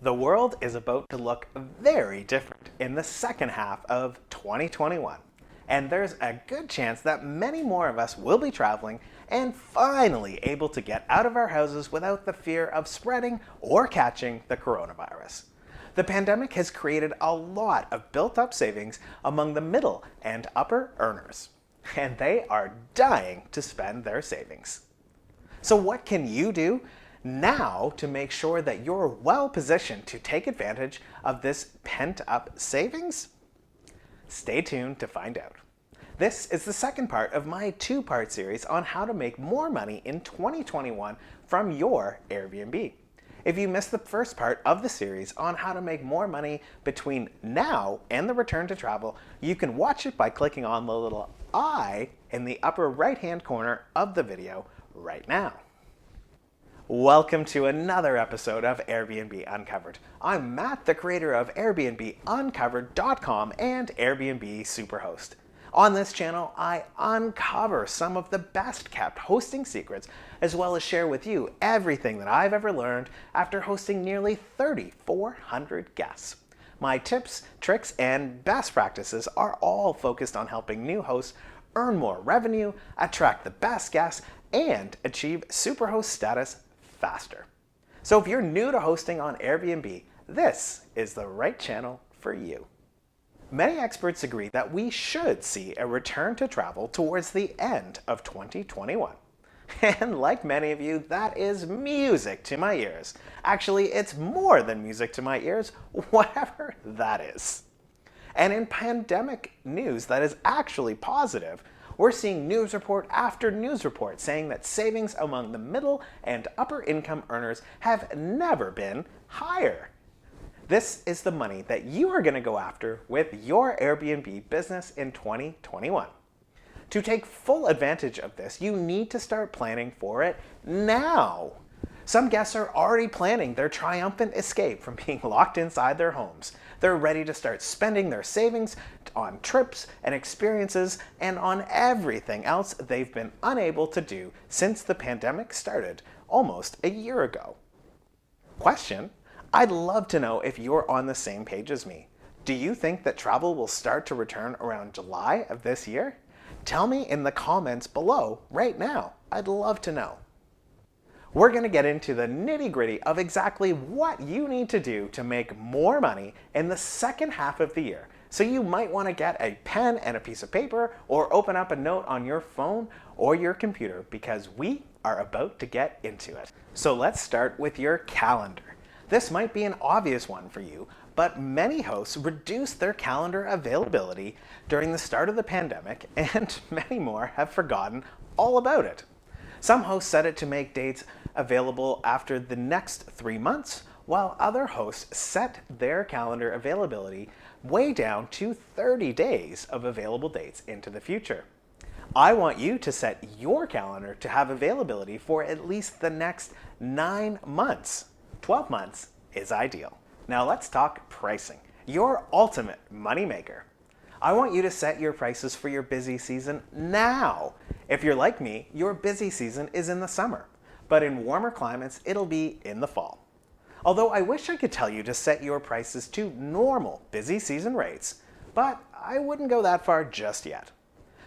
The world is about to look very different in the second half of 2021. And there's a good chance that many more of us will be traveling and finally able to get out of our houses without the fear of spreading or catching the coronavirus. The pandemic has created a lot of built-up savings among the middle and upper earners, and they are dying to spend their savings. So what can you do now to make sure that you're well positioned to take advantage of this pent-up savings? Stay tuned to find out. This is the second part of my two-part series on how to make more money in 2021 from your Airbnb. If you missed the first part of the series on how to make more money between now and the return to travel, you can watch it by clicking on the little I in the upper right-hand corner of the video right now. Welcome to another episode of Airbnb Uncovered. I'm Matt, the creator of AirbnbUncovered.com and Airbnb Superhost. On this channel, I uncover some of the best kept hosting secrets, as well as share with you everything that I've ever learned after hosting nearly 3,400 guests. My tips, tricks, and best practices are all focused on helping new hosts earn more revenue, attract the best guests, and achieve Superhost status faster. So if you're new to hosting on Airbnb, this is the right channel for you. Many experts agree that we should see a return to travel towards the end of 2021. And like many of you, that is music to my ears. Actually, it's more than music to my ears, whatever that is. And in pandemic news that is actually positive, we're seeing news report after news report saying that savings among the middle and upper income earners have never been higher. This is the money that you are going to go after with your Airbnb business in 2021. To take full advantage of this, you need to start planning for it now. Some guests are already planning their triumphant escape from being locked inside their homes. They're ready to start spending their savings on trips and experiences and on everything else they've been unable to do since the pandemic started almost a year ago. Question: I'd love to know if you're on the same page as me. Do you think that travel will start to return around July of this year? Tell me in the comments below right now. I'd love to know. We're going to get into the nitty-gritty of exactly what you need to do to make more money in the second half of the year. So you might want to get a pen and a piece of paper or open up a note on your phone or your computer because we are about to get into it. So let's start with your calendar. This might be an obvious one for you, but many hosts reduced their calendar availability during the start of the pandemic, and many more have forgotten all about it. Some hosts set it to make dates available after the next 3 months, while other hosts set their calendar availability way down to 30 days of available dates into the future. I want you to set your calendar to have availability for at least the next 9 months. 12 months is ideal. Now let's talk pricing, your ultimate moneymaker. I want you to set your prices for your busy season now. If you're like me, your busy season is in the summer, but in warmer climates, it'll be in the fall. Although I wish I could tell you to set your prices to normal busy season rates, but I wouldn't go that far just yet.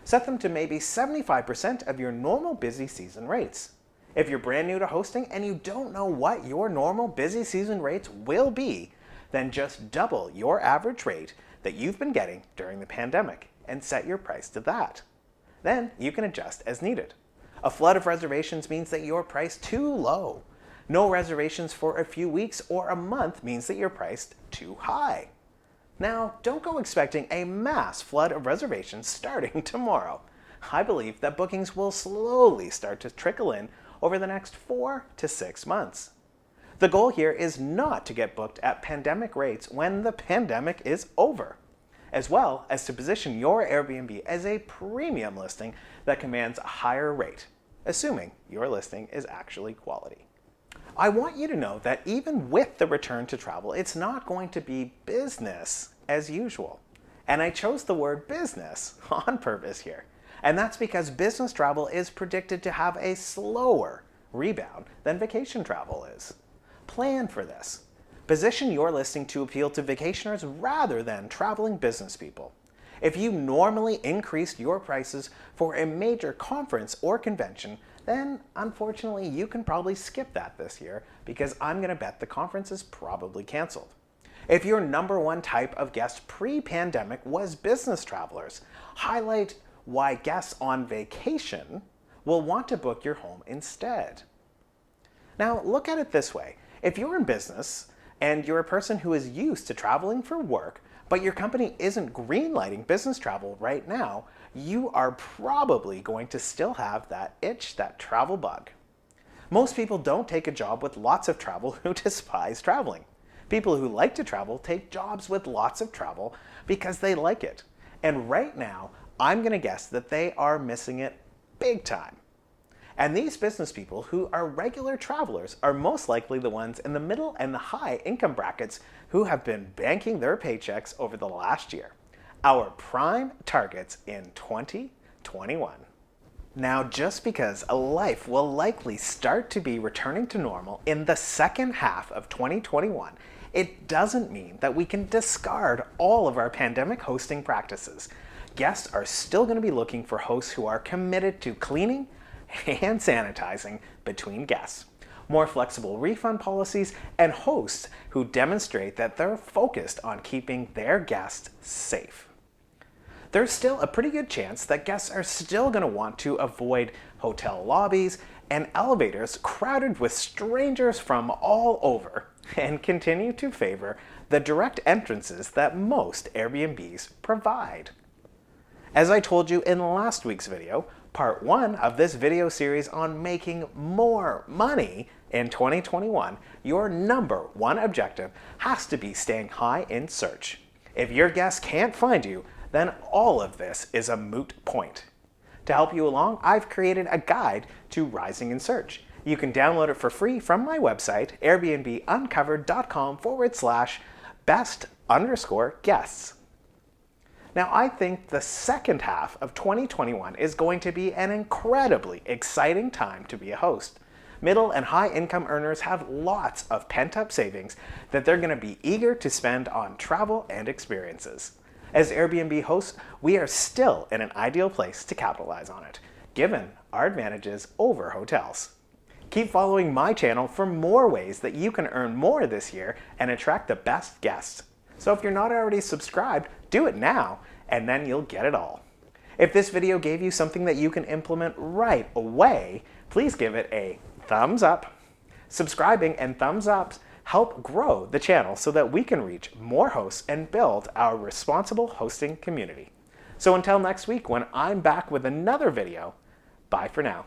Set them to maybe 75% of your normal busy season rates. If you're brand new to hosting and you don't know what your normal busy season rates will be, then just double your average rate that you've been getting during the pandemic and set your price to that. Then you can adjust as needed. A flood of reservations means that you're priced too low. No reservations for a few weeks or a month means that you're priced too high. Now, don't go expecting a mass flood of reservations starting tomorrow. I believe that bookings will slowly start to trickle in over the next 4 to 6 months. The goal here is not to get booked at pandemic rates when the pandemic is over, as well as to position your Airbnb as a premium listing that commands a higher rate, assuming your listing is actually quality. I want you to know that even with the return to travel, it's not going to be business as usual. And I chose the word business on purpose here. And that's because business travel is predicted to have a slower rebound than vacation travel is. Plan for this. Position your listing to appeal to vacationers rather than traveling business people. If you normally increased your prices for a major conference or convention, then unfortunately you can probably skip that this year because I'm going to bet the conference is probably canceled. If your number one type of guest pre-pandemic was business travelers, highlight why guests on vacation will want to book your home instead. Now look at it this way. If you're in business and you're a person who is used to traveling for work, but your company isn't greenlighting business travel right now, you are probably going to still have that itch, that travel bug. Most people don't take a job with lots of travel who despise traveling. People who like to travel take jobs with lots of travel because they like it. And right now, I'm going to guess that they are missing it big time. And these business people who are regular travelers are most likely the ones in the middle and the high income brackets who have been banking their paychecks over the last year. Our prime targets in 2021. Now, just because life will likely start to be returning to normal in the second half of 2021, it doesn't mean that we can discard all of our pandemic hosting practices. Guests are still going to be looking for hosts who are committed to cleaning, hand sanitizing between guests, more flexible refund policies, and hosts who demonstrate that they're focused on keeping their guests safe. There's still a pretty good chance that guests are still going to want to avoid hotel lobbies and elevators crowded with strangers from all over and continue to favor the direct entrances that most Airbnbs provide. As I told you in last week's video, part 1 of this video series on making more money in 2021, your number one objective has to be staying high in search. If your guests can't find you, then all of this is a moot point. To help you along, I've created a guide to rising in search. You can download it for free from my website, airbnbuncovered.com/best_guests. Now, I think the second half of 2021 is going to be an incredibly exciting time to be a host. Middle and high income earners have lots of pent-up savings that they're going to be eager to spend on travel and experiences. As Airbnb hosts, we are still in an ideal place to capitalize on it, given our advantages over hotels. Keep following my channel for more ways that you can earn more this year and attract the best guests. So if you're not already subscribed, do it now, and then you'll get it all. If this video gave you something that you can implement right away, please give it a thumbs up. Subscribing and thumbs ups help grow the channel so that we can reach more hosts and build our responsible hosting community. So until next week when I'm back with another video, bye for now.